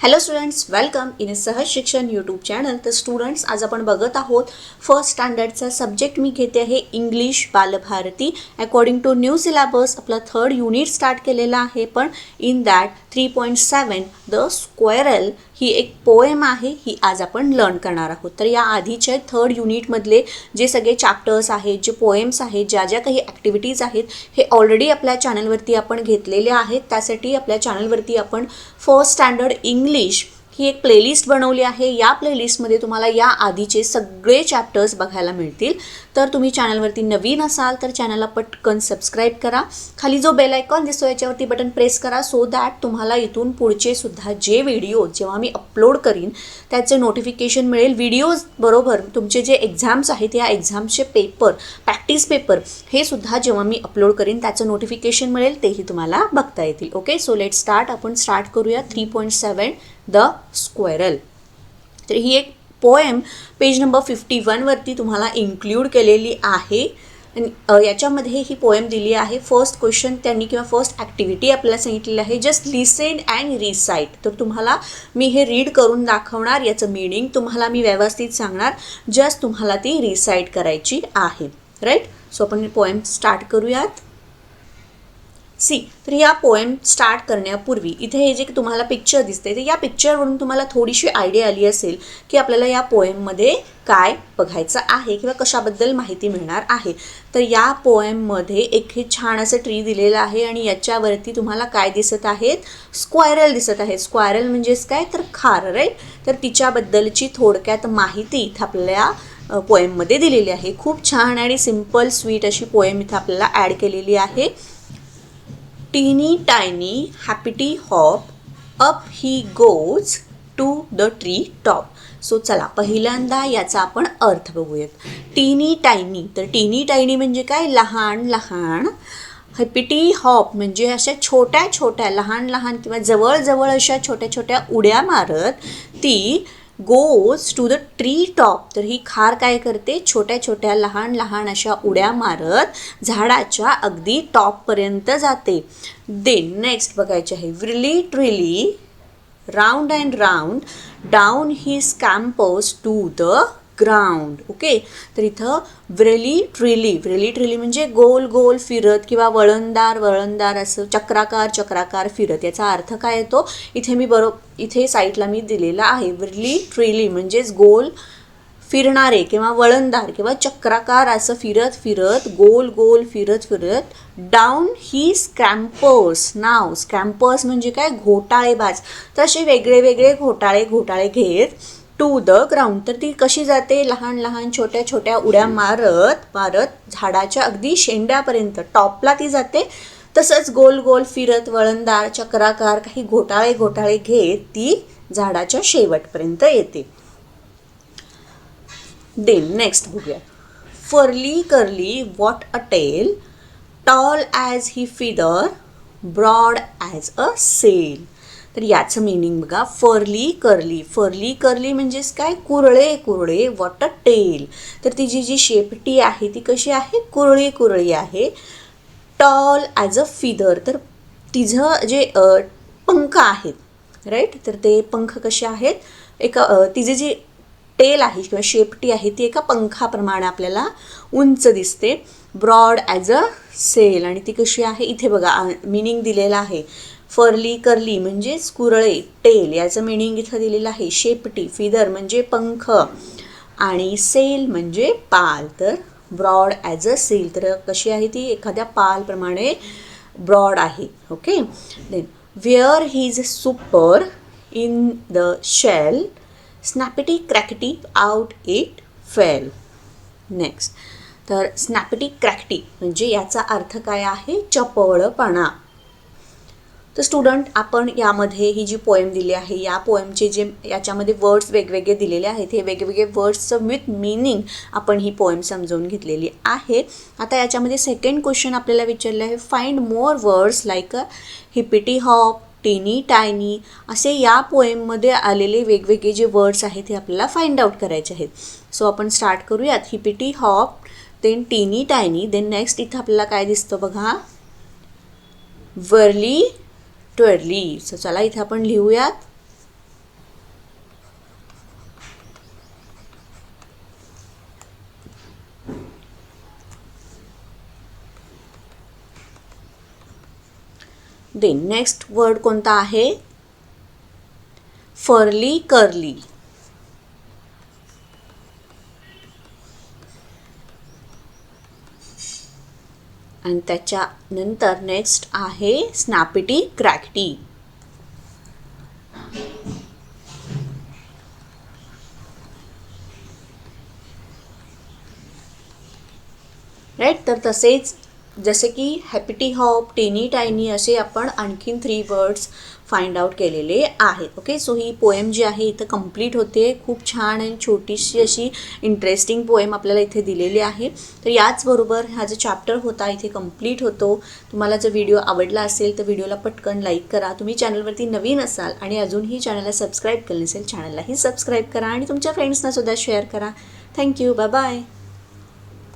Hello students, welcome in सहज शिक्षण YouTube channel. तर स्टुडंट्स, आज आपण बघत आहोत फर्स्ट स्टँडर्डचा सब्जेक्ट मी घेते आहे English Balbharati. According to new syllabus आपला 3rd युनिट स्टार्ट केलेला आहे. पण इन दॅट 3.7 द स्क्वेरल ही एक पोएम आहे, ही आज आपण लर्न करणार आहोत. तर या आधीच्या 3rd युनिटमधले जे सगळे चॅप्टर्स आहेत, जे पोएम्स आहेत, ज्या ज्या काही ॲक्टिव्हिटीज आहेत, हे ऑलरेडी आपल्या चॅनलवरती आपण घेतलेले आहेत. त्यासाठी आपल्या चॅनलवरती आपण फर्स्ट स्टँडर्ड इंग्लिश ही एक प्लेलिस्ट बनवली आहे. या प्लेलिस्टमध्ये तुम्हाला या आधीचे सगळे चॅप्टर्स बघायला मिळतील. तर तुम्ही चॅनलवरती नवीन असाल तर चॅनलला पटकन सबस्क्राईब करा. खाली जो बेल आयकॉन दिसतो याच्यावरती बटन प्रेस करा, सो दॅट तुम्हाला इथून पुढचे सुद्धा जे व्हिडिओ जेव्हा मी अपलोड करीन त्याचे नोटिफिकेशन मिळेल. व्हिडिओज बरोबर तुमचे जे एक्झाम्स आहेत या एक्झाम्सचे पेपर, प्रॅक्टिस पेपर हे सुद्धा जेव्हा मी अपलोड करीन त्याचं नोटिफिकेशन मिळेल, तेही तुम्हाला बघता येतील. Okay, so let start. आपण स्टार्ट करूया 3.7 द स्क्वेरल. तर ही एक पोएम पेज नंबर 51 वरती तुम्हाला इन्क्लूड केलेली आहे. याच्यामध्ये ही पोएम दिली आहे. फर्स्ट क्वेश्चन त्यांनी किंवा फर्स्ट ॲक्टिव्हिटी आपल्याला सांगितलेली आहे, जस्ट लिसन अँड रिसाईट. तर तुम्हाला मी हे रीड करून दाखवणार, याचं मीनिंग तुम्हाला मी व्यवस्थित सांगणार, जस्ट तुम्हाला ती रिसाईट करायची आहे. राईट, सो आपण पोएम स्टार्ट करूयात. तर या पोएम स्टार्ट करण्यापूर्वी इथे हे जे तुम्हाला पिक्चर दिसते, तर या पिक्चरवरून तुम्हाला थोडीशी आयडिया आली असेल की आपल्याला या पोएममध्ये काय बघायचं आहे किंवा कशाबद्दल माहिती मिळणार आहे. तर या पोएममध्ये एक हे छान असं ट्री दिलेलं आहे आणि याच्यावरती तुम्हाला काय दिसत आहेत, स्क्वायरल दिसत आहेत. स्क्वायरल म्हणजेच काय, तर खार. राईट, तर तिच्याबद्दलची थोडक्यात माहिती इथं आपल्या पोएममध्ये दिलेली आहे. खूप छान आणि सिम्पल स्वीट अशी पोएम इथं आपल्याला ॲड केलेली आहे. Teeny tiny happity hop, up he goes to the tree top. So चला पहिल्यांदा याचा आपण अर्थ बघूयात. टीनी टायनी, तर टीनी टायनी म्हणजे काय, लहान लहान. हॅपिटी हॉप म्हणजे अशा छोट्या छोट्या लहान लहान किंवा जवळजवळ अशा छोट्या छोट्या उड्या मारत ती goes to the tree top. तर ही खार काय करते, छोट्या छोट्या लहान लहान अशा उड्या मारत झाडाच्या अगदी टॉपपर्यंत जाते. देन नेक्स्ट बघायचे आहे, whirly twirly round and round down he scampers to the ground. Okay, तर इथं व्रेली ट्रिली म्हणजे गोल गोल फिरत किंवा वळणदार असं चक्राकार फिरत. याचा अर्थ काय येतो इथे इथे साईडला मी दिलेला आहे. व्रेली ट्रिली म्हणजेच गोल फिरणारे किंवा वळणदार किंवा चक्राकार असं फिरत गोल गोल फिरत डाऊन ही स्कॅम्पर्स. नाव स्कॅम्पर्स म्हणजे काय, घोटाळेबाज. तर असे वेगळे वेगळे घोटाळे घेत टू द ग्राउंड. तर ती कशी जाते, लहान लहान छोट्या छोट्या उड्या मारत झाडाच्या अगदी शेंड्यापर्यंत, टॉपला ती जाते. तसंच गोल गोल फिरत वळणदार चक्राकार काही घोटाळे घेत ती झाडाच्या शेवटपर्यंत येते. देन नेक्स्ट बघूया. Furly curly what a tail, tall as he feather, broad as a sail. तर याचं मिनिंग बघा, फर्ली कर्ली म्हणजेच काय, कुरळे. व्हॉट अ टेल, तर तिची जी शेपटी आहे ती कशी आहे, कुरळी आहे. टॉल ॲज अ फिदर, तर तिचं जे पंख आहेत, राईट, तर ते पंख कसे आहेत, तिचे जी टेल आहे किंवा शेपटी आहे ती एका पंखाप्रमाणे आपल्याला उंच दिसते. ब्रॉड ॲज अ सेल, आणि ती कशी आहे, इथे बघा मिनिंग दिलेला आहे. फर्ली कर्ली म्हणजेच कुरळे, टेल याचं मिनिंग इथं दिलेलं आहे. शेपटी, फिदर म्हणजे पंख, आणि सेल म्हणजे पाल. तर ब्रॉड ॲज अ सेल, तर कशी आहे ती, एखाद्या पालप्रमाणे ब्रॉड आहे. Okay, then where his supper in the shell, snappity crackity out it fell. Next, तर स्नॅपिटी क्रॅकिटी म्हणजे याचा अर्थ काय आहे, चपळपणा. तर स्टुडंट, आपण यामध्ये ही जी पोएम दिली आहे, या पोएमचे जे याच्यामध्ये वर्ड्स वेगवेगळे दिलेले आहेत, हे वेगवेगळे वर्ड्सचं विथ मिनिंग आपण ही पोएम समजून घेतलेली आहे. आता याच्यामध्ये सेकंड क्वेश्चन आपल्याला विचारले आहे, find more words like a hippity hop, teeny tiny, असे या पोएममध्ये आलेले वेगवेगळे जे वर्ड्स आहेत ते आपल्याला फाइंड आउट करायचे आहेत. सो आपण स्टार्ट करूयात. हिपिटी हॉप, देन टीनी टायनी, देन नेक्स्ट इथं आपल्याला काय दिसतं बघा, वर्ली ट्वेरली. सो चला इथे आपण लिहूयात, देन नेक्स्ट वर्ड कोणता आहे? फर्ली कर्ली. आणि त्याच्यानंतर नेक्स्ट आहे स्नॅपिटी क्रॅकटी. राईट. तर तसेच जसे की हॅपिटी हॉप, टेनी टायनी असे आपण आणखीन 3 वर्ड्स फाइंड आउट केलेले आहेत. ओके, सो ही पोएम जी आहे इथं कंप्लीट होते. खूप छान आणि छोटीशी अशी इंटरेस्टिंग पोएम आपल्याला इथे दिलेली आहे. तर याचबरोबर हा जो चॅप्टर होता इथे कंप्लीट होतो. तुम्हाला जर व्हिडिओ आवडला असेल तर व्हिडिओला पटकन लाईक करा. तुम्ही चॅनलवरती नवीन असाल आणि अजूनही चॅनलला सबस्क्राईब केलं नसेल, चॅनललाही सबस्क्राईब करा आणि तुमच्या फ्रेंड्सना सुद्धा शेअर करा. थँक्यू. Bye bye.